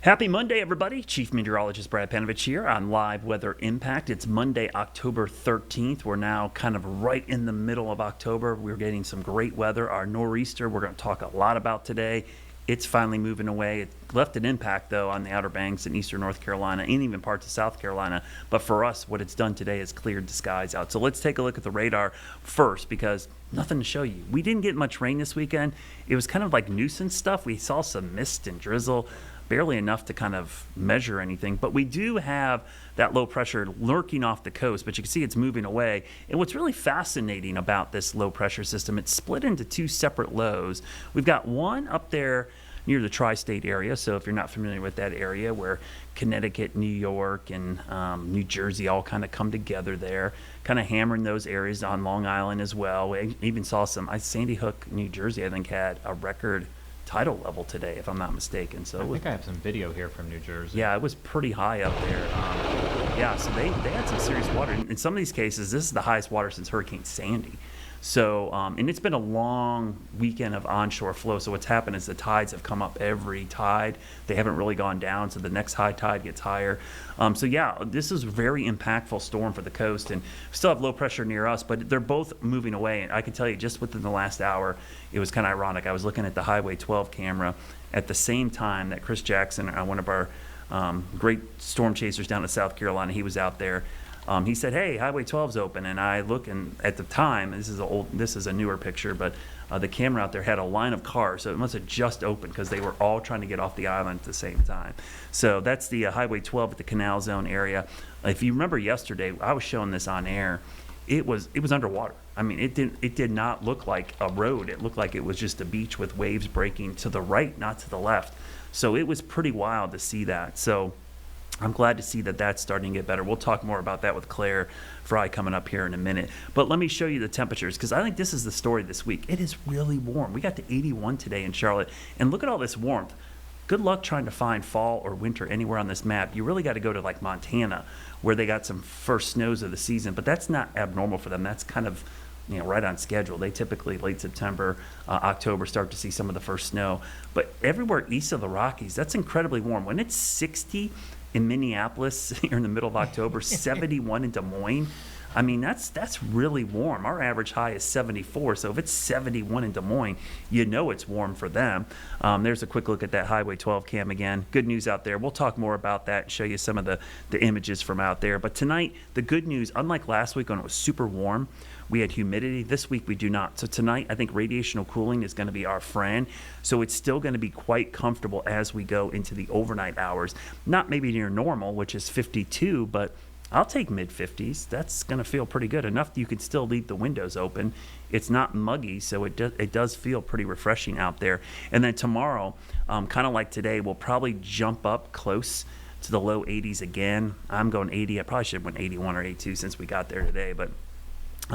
Happy Monday, everybody. Chief Meteorologist Brad Panovich here on Live Weather Impact. It's Monday, October 13th. We're now kind of right in the middle of October. We're getting some great weather. Our nor'easter, we're going to talk a lot about today. It's finally moving away. It left an impact, though, on the Outer Banks in eastern North Carolina and even parts of South Carolina. But for us, what it's done today is cleared the skies out. So let's take a look at the radar first, because nothing to show you. We didn't get much rain this weekend. It was kind of like nuisance stuff. We saw some mist and drizzle, barely enough to kind of measure anything. But we do have that low pressure lurking off the coast, but you can see it's moving away. And what's really fascinating about this low pressure system, it's split into two separate lows. We've got one up there near the tri-state area. So if you're not familiar with that area, where Connecticut, New York, and New Jersey all kind of come together there, kind of hammering those areas on Long Island as well. We even saw some, Sandy Hook, New Jersey, I think had a record tidal level today, if I'm not mistaken. So I think I have some video here from New Jersey. Yeah, it was pretty high up there. So they had some serious water. In some of these cases, this is the highest water since Hurricane Sandy. So, and it's been a long weekend of onshore flow. So what's happened is the tides have come up every tide. They haven't really gone down, so the next high tide gets higher. This is a very impactful storm for the coast, and we still have low pressure near us, but they're both moving away. And I can tell you, just within the last hour, it was kind of ironic. I was looking at the Highway 12 camera at the same time that Chris Jackson, one of our great storm chasers down in South Carolina, he was out there. He said, "Hey, Highway 12's open," and I look, and at the time, this is a newer picture, but the camera out there had a line of cars, so it must have just opened because they were all trying to get off the island at the same time. So that's the Highway 12 at the Canal Zone area. If you remember yesterday, I was showing this on air. It was underwater. I mean, it did not look like a road. It looked like it was just a beach with waves breaking to the right, not to the left. So it was pretty wild to see that. So I'm glad to see that that's starting to get better. We'll talk more about that with Claire Fry coming up here in a minute. But let me show you the temperatures, because I think this is the story this week. It is really warm. We got to 81 today in Charlotte. And look at all this warmth. Good luck trying to find fall or winter anywhere on this map. You really got to go to like Montana, where they got some first snows of the season. But that's not abnormal for them. That's kind of right on schedule. They typically late September, October start to see some of the first snow. But everywhere east of the Rockies, that's incredibly warm. When it's 60 in Minneapolis here in the middle of October, 71 in Des Moines, I mean, that's really warm. Our average high is 74, so if it's 71 in Des Moines, you know it's warm for them. There's a quick look at that Highway 12 cam again. Good news out there. We'll talk more about that and show you some of the images from out there. But tonight, the good news, unlike last week when it was super warm, we had humidity. This week we do not. So tonight, I think radiational cooling is going to be our friend. So it's still going to be quite comfortable as we go into the overnight hours. Not maybe near normal, which is 52, but I'll take mid-50s. That's going to feel pretty good. Enough that you can still leave the windows open. It's not muggy, so it does feel pretty refreshing out there. And then tomorrow, kind of like today, we'll probably jump up close to the low 80s again. I'm going 80. I probably should have went 81 or 82 since we got there today, but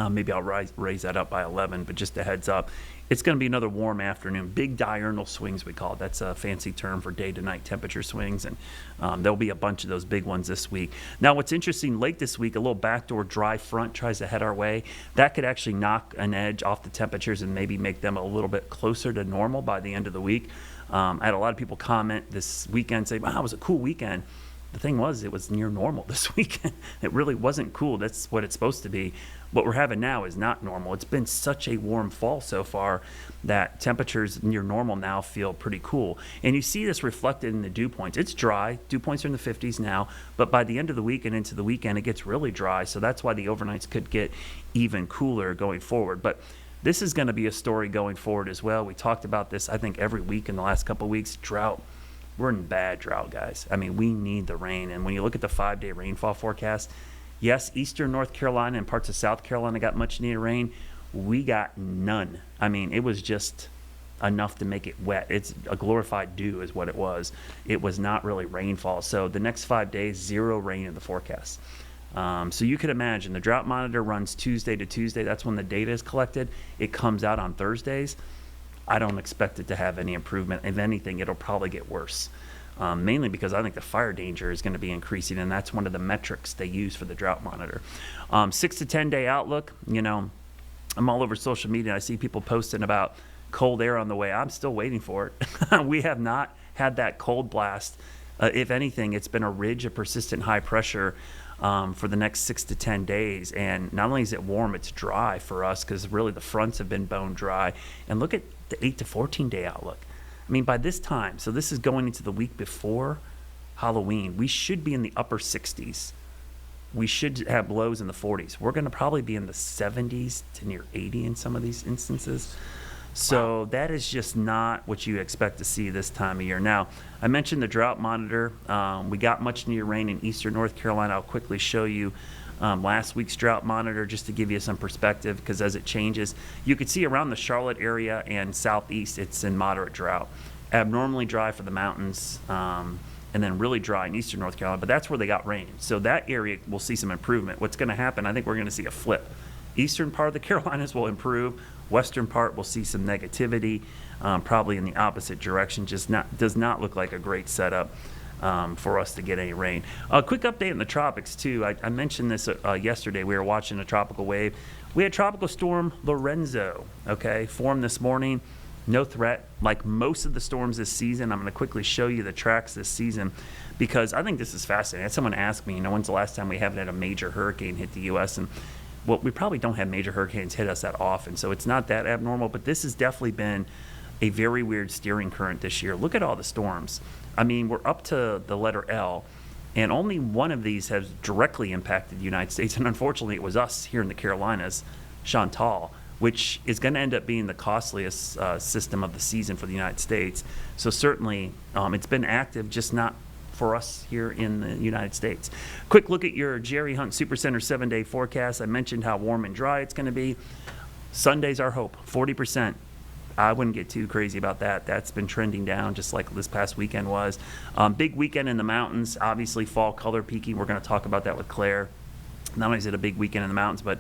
maybe I'll raise that up by 11, but just a heads up. It's going to be another warm afternoon. Big diurnal swings, we call it. That's a fancy term for day-to-night temperature swings, and there'll be a bunch of those big ones this week. Now, what's interesting, late this week, a little backdoor dry front tries to head our way. That could actually knock an edge off the temperatures and maybe make them a little bit closer to normal by the end of the week. I had a lot of people comment this weekend, say, wow, it was a cool weekend. The thing was, it was near normal this weekend. It really wasn't cool. That's what it's supposed to be. What we're having now is not normal. It's been such a warm fall so far that temperatures near normal now feel pretty cool. And you see this reflected in the dew points. It's dry. Dew points are in the 50s now. But by the end of the week and into the weekend, it gets really dry. So that's why the overnights could get even cooler going forward. But this is going to be a story going forward as well. We talked about this, I think, every week in the last couple of weeks. Drought. We're in bad drought, guys. I mean, we need the rain. And when you look at the 5-day rainfall forecast, yes, eastern North Carolina and parts of South Carolina got much needed rain. We got none. I mean, it was just enough to make it wet. It's a glorified dew is what it was. It was not really rainfall. So the next 5 days, 0 rain in the forecast. So you could imagine the drought monitor runs Tuesday to Tuesday. That's when the data is collected. It comes out on Thursdays. I don't expect it to have any improvement. If anything, it'll probably get worse. Mainly because I think the fire danger is going to be increasing, and that's one of the metrics they use for the drought monitor. 6 to 10 day outlook, I'm all over social media. I see people posting about cold air on the way. I'm still waiting for it. We have not had that cold blast If anything, it's been a ridge of persistent high pressure for the next 6 to 10 days. And not only is it warm, it's dry for us because really the fronts have been bone dry. And look at the 8 to 14 day outlook. I mean, by this time, so this is going into the week before Halloween, we should be in the upper 60s. We should have lows in the 40s. We're going to probably be in the 70s to near 80 in some of these instances. So that is just not what you expect to see this time of year. Now, I mentioned the drought monitor. We got much near rain in eastern North Carolina. I'll quickly show you last week's drought monitor just to give you some perspective, because as it changes, you could see around the Charlotte area and southeast, it's in moderate drought. Abnormally dry for the mountains, and then really dry in eastern North Carolina, but that's where they got rain. So that area will see some improvement. What's going to happen, I think we're going to see a flip. Eastern part of the Carolinas will improve. Western part will see some negativity, probably in the opposite direction. Just does not look like a great setup for us to get any rain. A quick update in the tropics too. I mentioned this yesterday. We were watching a tropical wave. We had tropical storm Lorenzo, okay, formed this morning. No threat. Like most of the storms this season, I'm going to quickly show you the tracks this season because I think this is fascinating. I had someone ask me, when's the last time we haven't had a major hurricane hit the U.S.? And well, we probably don't have major hurricanes hit us that often, so it's not that abnormal, but this has definitely been a very weird steering current this year. Look at all the storms. I mean, we're up to the letter L, and only one of these has directly impacted the United States, and unfortunately it was us here in the Carolinas, Chantal, which is going to end up being the costliest system of the season for the United States. So certainly it's been active, just not for us here in the United States. Quick look at your Jerry Hunt Supercenter 7-day forecast. I mentioned how warm and dry it's going to be. Sunday's our hope, 40%. I wouldn't get too crazy about that. That's been trending down just like this past weekend was. Big weekend in the mountains, obviously fall color peaking. We're going to talk about that with Claire. Not only is it a big weekend in the mountains, but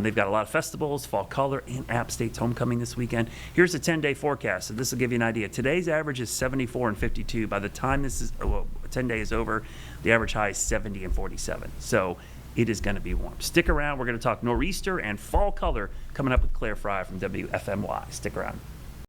they've got a lot of festivals, fall color, and App State's homecoming this weekend. Here's a 10-day forecast, so this will give you an idea. Today's average is 74 and 52. By the time this is 10 days over, the average high is 70 and 47. So it is going to be warm. Stick around. We're going to talk nor'easter and fall color coming up with Claire Fry from WFMY. Stick around.